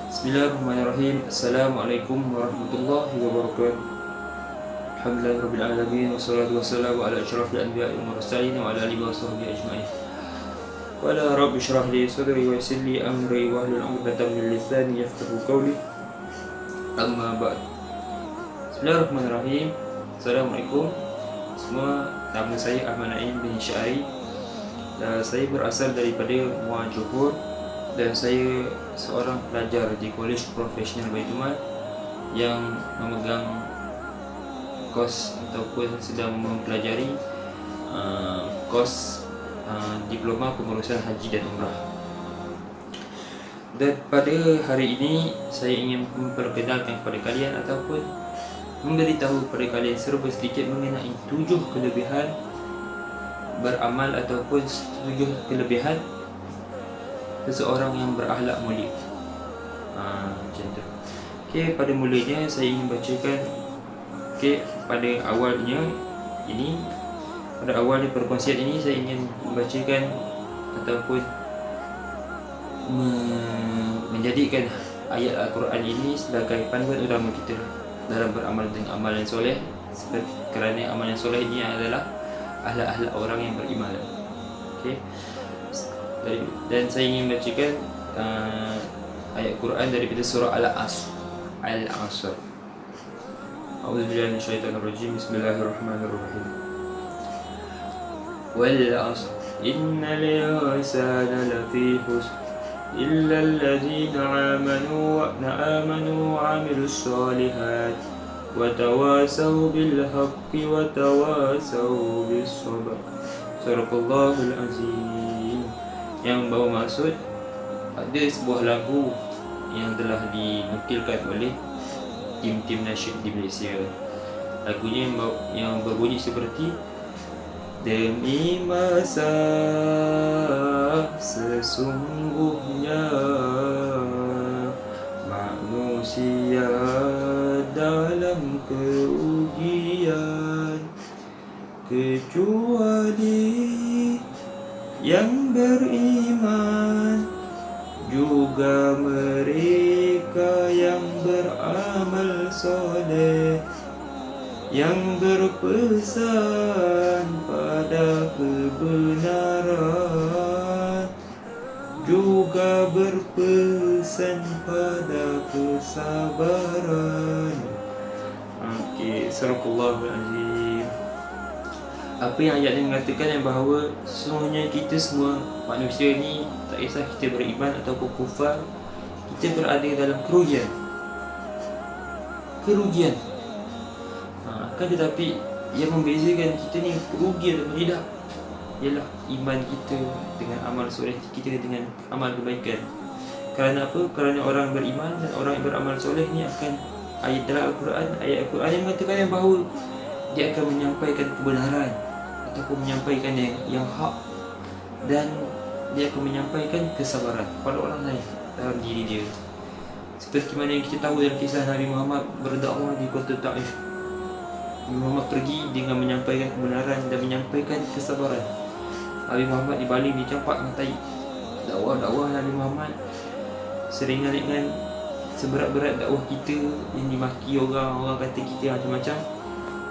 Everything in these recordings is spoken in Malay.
Bismillahirrahmanirrahim. Assalamualaikum warahmatullahi wabarakatuh. Alhamdulillahirabbil alamin wassalatu wassalamu ala asyrafil anbiya'i wal mursalin wa ala alihi washabbihi ajmain. Qala rabbi shrah li sadri wa yassir li amri wahlul 'uqdatam min lisani yafqahu qawli. Amma ba'd. Bismillahirrahmanirrahim. Assalamualaikum semua. Nama saya Ahmad Naim bin Syari. Saya berasal daripada Muar Johor dan saya seorang pelajar di Kolej Profesional Baitul Mal yang memegang kos ataupun sedang mempelajari kos Diploma Pengurusan Haji dan Umrah. Dan pada hari ini saya ingin memperkenalkan kepada kalian ataupun memberitahu kepada kalian serba sedikit mengenai 7 kelebihan beramal ataupun 7 kelebihan seseorang yang berakhlak mulia. Macam tu. Okey, pada mulanya saya ingin bacakan pada awalnya perkongsian ini saya ingin membacakan ataupun menjadikan ayat Al-Quran ini sebagai panduan utama kita dalam beramal dengan amalan soleh, kerana amalan soleh ini adalah akhlak-akhlak orang yang beriman. Okey. Dan saya ingin bacakan ayat Quran daripada surah Al-Asr. A'udzubillahi minasyaitonir rajim. Bismillahirrahmanirrahim. Wal 'asr innal insana lafi khusr illa alladhina amanu wa 'amilus shalihat wa tawasaw bil haqqi wa tawasaw bis sabr. Sadaqallahul azim. Yang bawa maksud, ada sebuah lagu yang telah dinukilkan oleh tim-tim nasyid di Malaysia. Lagunya yang berbunyi seperti, demi masa sesungguhnya manusia dalam keujian, kecuali yang beriman, juga mereka yang beramal soleh, yang berpesan pada kebenaran, juga berpesan pada kesabaran. Okey, Sadaqallahul azim. Apa yang ayat ini mengatakan yang bahawa sesungguhnya kita semua manusia ni, tak kisah kita beriman ataupun kufar, kita berada dalam kerugian. Kan tetapi yang membezakan kita ni kerugian atau tidak ialah iman kita dengan amal soleh kita dengan amal kebaikan. Kerana apa? Kerana orang beriman dan orang yang beramal soleh ni akan ayat Al-Quran yang mengatakan yang bahawa dia akan menyampaikan kebenaran ataupun menyampaikan yang hak, dan dia akan menyampaikan kesabaran pada orang lain dalam diri dia. Seperti mana yang kita tahu dalam kisah Nabi Muhammad berdakwah di kota Taif. Nabi Muhammad pergi dengan menyampaikan kebenaran dan menyampaikan kesabaran. Nabi Muhammad dibaling, dicampak dengan tai. Dakwah Nabi Muhammad seringan-ringan seberat-berat dakwah kita yang dimaki orang kata kita macam-macam.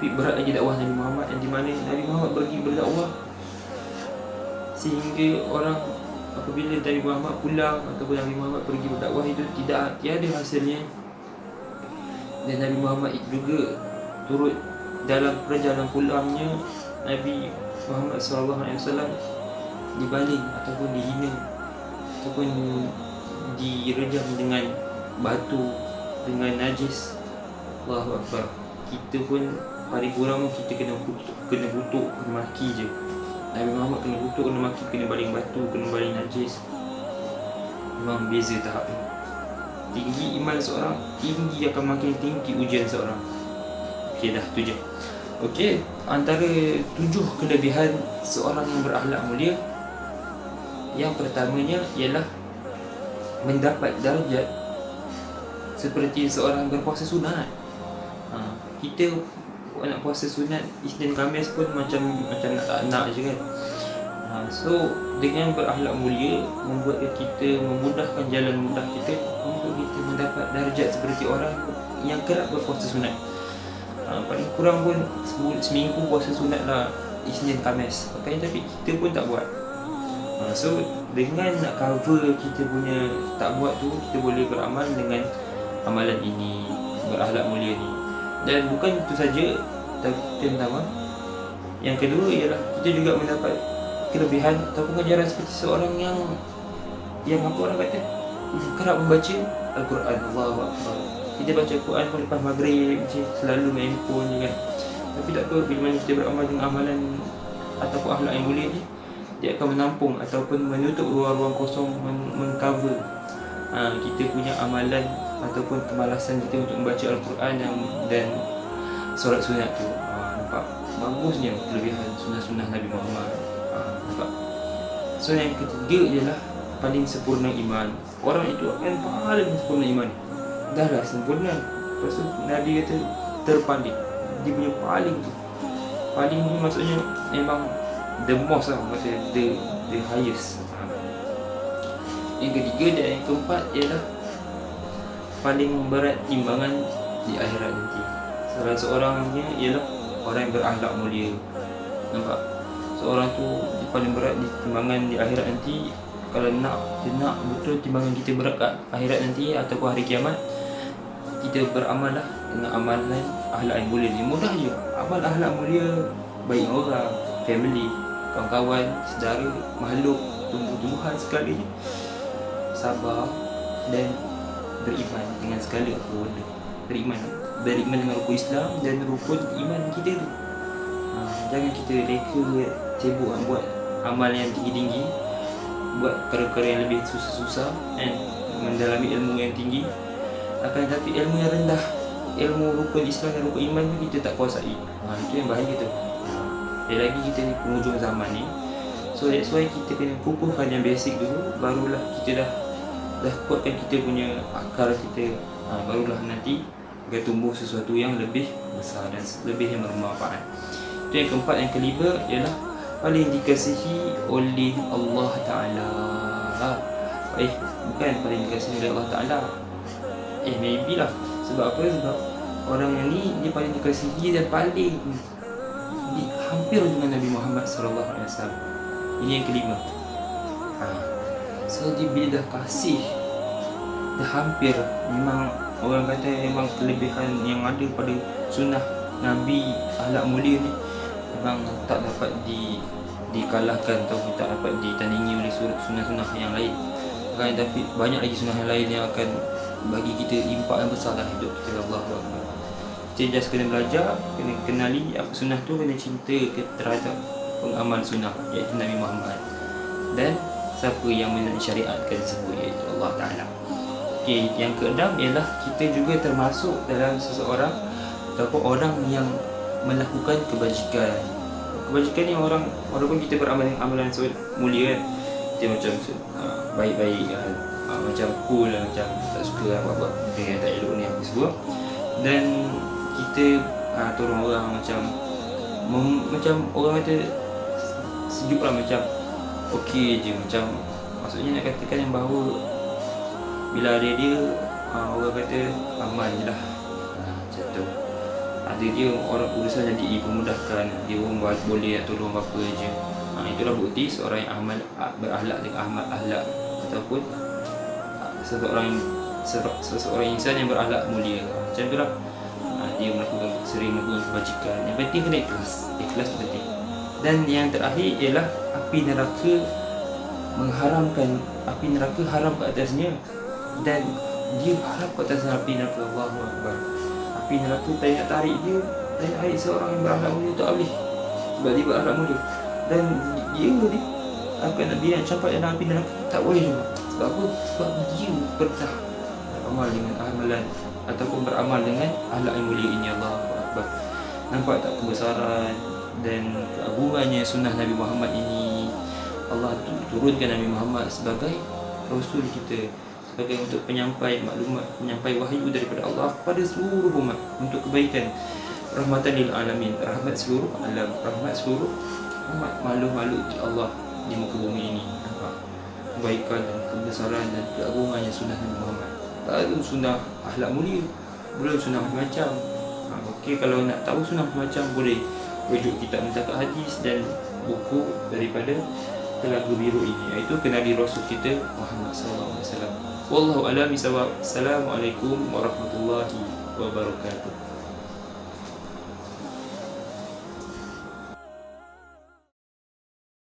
Tapi berat lagi dakwah Nabi Muhammad, yang di mana Nabi Muhammad pergi berdakwah sehingga orang apabila Nabi Muhammad pulang ataupun Nabi Muhammad pergi berdakwah itu tiada hasilnya. Dan Nabi Muhammad juga turut dalam perjalanan pulangnya Nabi Muhammad SAW dibaling ataupun dihina ataupun direjam dengan batu, dengan najis. Allahu Akbar. Kita pun paling kurang kita kena kutuk, kena maki je. Nabi Muhammad kena kutuk, kena maki, kena baling batu, kena baling najis. Memang beza tahapnya. Tinggi iman seorang, tinggi akan makin tinggi ujian seorang. Okey dah, tu je. Okey, antara 7 kelebihan seorang yang berakhlak mulia, yang pertamanya ialah mendapat darjat seperti seorang berpuasa sunat. Kita nak puasa sunat Isnin Khamis pun macam nak tak nak je kan. So dengan berakhlak mulia membuatkan kita, memudahkan jalan mudah kita untuk kita mendapat darjat seperti orang yang kerap berpuasa sunat. Paling kurang pun seminggu puasa sunat lah, Isnin Khamis, tapi kita pun tak buat. So dengan nak cover kita punya tak buat tu, kita boleh beramal dengan amalan ini, berakhlak mulia ni. Dan bukan itu saja, tapi pertama, yang kedua ialah kita juga mendapat kelebihan atau pengajaran seperti seorang yang apa orang kata kerap membaca Al-Quran. Allahu Akbar. Kita baca Al-Quran pun lepas maghrib je, selalu main handphone je kan. Tapi tak apa, bila mana kita beramal dengan amalan ataupun akhlak yang mulia ni, dia akan menampung ataupun menutup ruang-ruang kosong, mengcover kita punya amalan ataupun kemalasan kita untuk membaca Al-Quran dan solat sunat tu. Nampak bagusnya kelebihan sunnah-sunnah Nabi Muhammad. Nampak. So yang ketiga ialah paling sempurna iman. Orang itu akan paling sempurna iman. Dah lah sempurna, lepas tu Nabi kata terpaling. Dia punya paling tu, paling ni maksudnya memang the most lah, maksudnya the highest. Yang ketiga dan yang keempat ialah paling berat timbangan di akhirat nanti. Salah seorangnya ialah orang yang berakhlak mulia. Nampak? Seorang tu paling berat di timbangan di akhirat nanti. Kalau dia nak betul timbangan kita berat kat akhirat nanti ataupun hari kiamat, kita beramal lah dengan amalan akhlak yang mulia ni. Mudah je. Amal akhlak mulia, baik orang, family, kawan-kawan, saudara, makhluk, tumbuh-tumbuhan sekali je. Sabar dan beriman dengan segala apa benda. Beriman dengan rukun Islam dan rukun iman kita tu. Jangan kita reka sibuk buat amal yang tinggi-tinggi, buat perkara yang lebih susah-susah kan, mendalami ilmu yang tinggi, akan tetapi ilmu yang rendah, ilmu rukun Islam dan rukun iman tu kita tak kuasai. Itu yang bahaya tu. Lagi kita ni penghujung zaman ni, so that's why kita kena kukuhkan yang basic dulu, barulah kita dah kuatkan kita punya akal kita, barulah nanti akan tumbuh sesuatu yang lebih besar dan lebih yang bermanfaat. Itu yang keempat. Yang kelima ialah paling dikasihi oleh Allah Ta'ala. Bukan paling dikasihi oleh Allah Ta'ala, maybe lah. Sebab apa? Sebab orang yang ni dia paling dikasihi dan paling hampir dengan Nabi Muhammad SAW. Ini yang kelima. So dia bila dah kasih, dah hampir, memang orang kata memang kelebihan yang ada pada sunnah Nabi akhlak mulia ni memang tak dapat dikalahkan atau tak dapat ditandingi oleh sunnah-sunnah yang lain. Tapi banyak lagi sunnah yang lain yang akan bagi kita impak yang besar dalam hidup kita. Allahu Akbar. Kita just kena belajar, kena kenali apa sunnah tu, kena cinta terhadap pengamal sunnah iaitu Nabi Muhammad dan siapa yang mensyariatkan tersebut iaitu Allah Ta'ala. Yang keenam ialah kita juga termasuk dalam seseorang ataupun orang yang melakukan kebajikan. Kebajikan ni orang walaupun kita beramal dengan amalan mulia kan, kita macam baik-baik kan, macam cool lah, macam tak suka apa-apa yang tak elok ni apa semua, dan kita tolong orang macam orang kata sejuk lah, macam okey je, macam maksudnya nak katakan yang bahawa bila ada dia orang kata aman je lah, macam tu. Ada dia orang urusan jadi dipermudahkan, dia pun boleh nak tolong apa je. Itulah bukti seorang yang berakhlak dengan akhlak ataupun seseorang insan yang berakhlak mulia. Macam itulah dia sering melakukan kebajikan. Yang penting kena ikhlas. Ikhlas tu penting. Dan yang terakhir ialah api neraka haram ke atasnya, dan dia harap ke atas api neraka. Allahu Akbar. Api neraka tak nak tarik dia, tak nak tarik seorang yang berakhlak mulia tak boleh, sebab dia berakhlak mulia. Dan dia akan dia campak dalam api neraka tak boleh juga. Sebab apa? Sebab dia pernah beramal dengan amalan ataupun beramal dengan akhlak yang mulia ini. Allahu Akbar. Nampak tak kebesaran dan keagungannya sunnah Nabi Muhammad ini? Allah turunkan Nabi Muhammad sebagai Rasul kita, sebagai untuk penyampai maklumat, penyampai wahyu daripada Allah kepada seluruh umat untuk kebaikan, rahmatan lil alamin, rahmat seluruh alam, rahmat seluruh umat makhluk-makhluk Allah di muka bumi ini. Nampak kebaikan dan kebesaran dan keagungannya sunnah Nabi Muhammad. Baru sunnah akhlak mulia, belum sunnah macam-macam. Okey, kalau nak tahu sunnah macam-macam boleh rujuk kitab Mutakat Hadis dan buku daripada Telaga Biru ini, iaitu Kenali Rasul kita Muhammad sallallahu alaihi wasallam. Wallahu a'lam bishawab. Assalamualaikum warahmatullahi wabarakatuh.